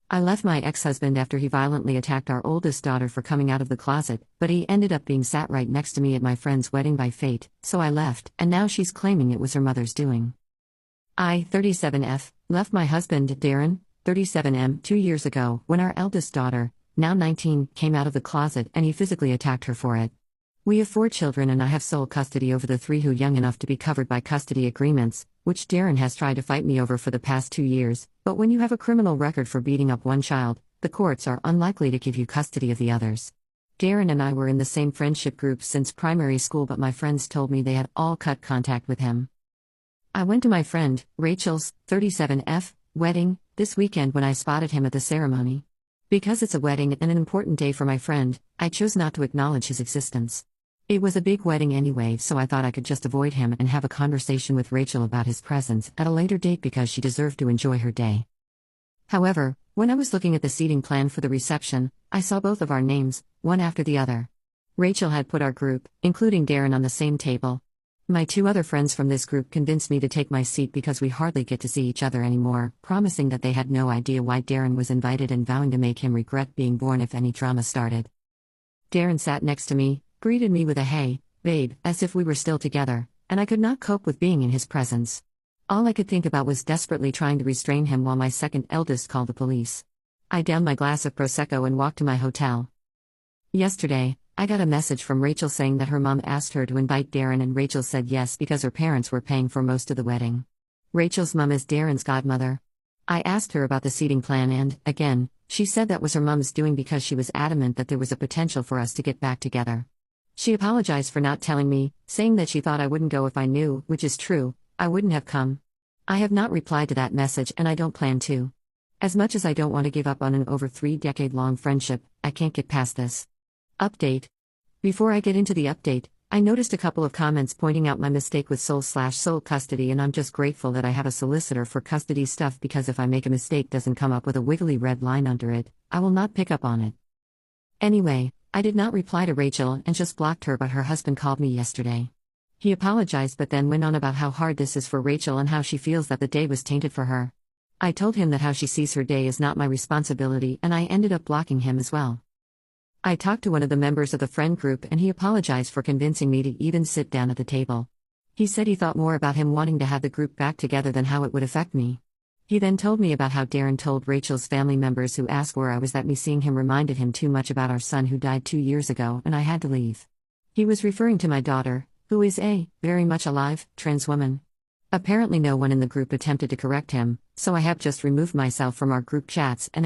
I left my ex-husband after he violently attacked our oldest daughter for coming out of the closet, but he ended up being sat right next to me at my friend's wedding by fate, so I left, and now she's claiming it was her mother's doing. I, 37F, left my husband, Darren, 37M, 2 years ago, when our eldest daughter, now 19, came out of the closet and he physically attacked her for it. We have 4 children and I have sole custody over the 3 who young enough to be covered by custody agreements, which Darren has tried to fight me over for the past 2 years, but when you have a criminal record for beating up one child, the courts are unlikely to give you custody of the others. Darren and I were in the same friendship group since primary school, but my friends told me they had all cut contact with him. I went to my friend, Rachel's, 37F, wedding, this weekend when I spotted him at the ceremony. Because it's a wedding and an important day for my friend, I chose not to acknowledge his existence. It was a big wedding anyway, so I thought I could just avoid him and have a conversation with Rachel about his presence at a later date because she deserved to enjoy her day. However, when I was looking at the seating plan for the reception, I saw both of our names, one after the other. Rachel had put our group, including Darren, on the same table. My 2 other friends from this group convinced me to take my seat because we hardly get to see each other anymore, promising that they had no idea why Darren was invited and vowing to make him regret being born if any drama started. Darren sat next to me, greeted me with a "Hey, babe," as if we were still together, and I could not cope with being in his presence. All I could think about was desperately trying to restrain him while my second eldest called the police. I downed my glass of Prosecco and walked to my hotel. Yesterday, I got a message from Rachel saying that her mom asked her to invite Darren and Rachel said yes because her parents were paying for most of the wedding. Rachel's mom is Darren's godmother. I asked her about the seating plan and, again, she said that was her mom's doing because she was adamant that there was a potential for us to get back together. She apologized for not telling me, saying that she thought I wouldn't go if I knew, which is true, I wouldn't have come. I have not replied to that message and I don't plan to. As much as I don't want to give up on an over 3-decade-long friendship, I can't get past this. Update. Before I get into the update, I noticed a couple of comments pointing out my mistake with sole custody, and I'm just grateful that I have a solicitor for custody stuff because if I make a mistake doesn't come up with a wiggly red line under it, I will not pick up on it. Anyway, I did not reply to Rachel and just blocked her, but her husband called me yesterday. He apologized but then went on about how hard this is for Rachel and how she feels that the day was tainted for her. I told him that how she sees her day is not my responsibility and I ended up blocking him as well. I talked to one of the members of the friend group and he apologized for convincing me to even sit down at the table. He said he thought more about him wanting to have the group back together than how it would affect me. He then told me about how Darren told Rachel's family members who asked where I was that me seeing him reminded him too much about our son who died 2 years ago and I had to leave. He was referring to my daughter, who is a, very much alive, trans woman. Apparently no one in the group attempted to correct him, so I have just removed myself from our group chats and am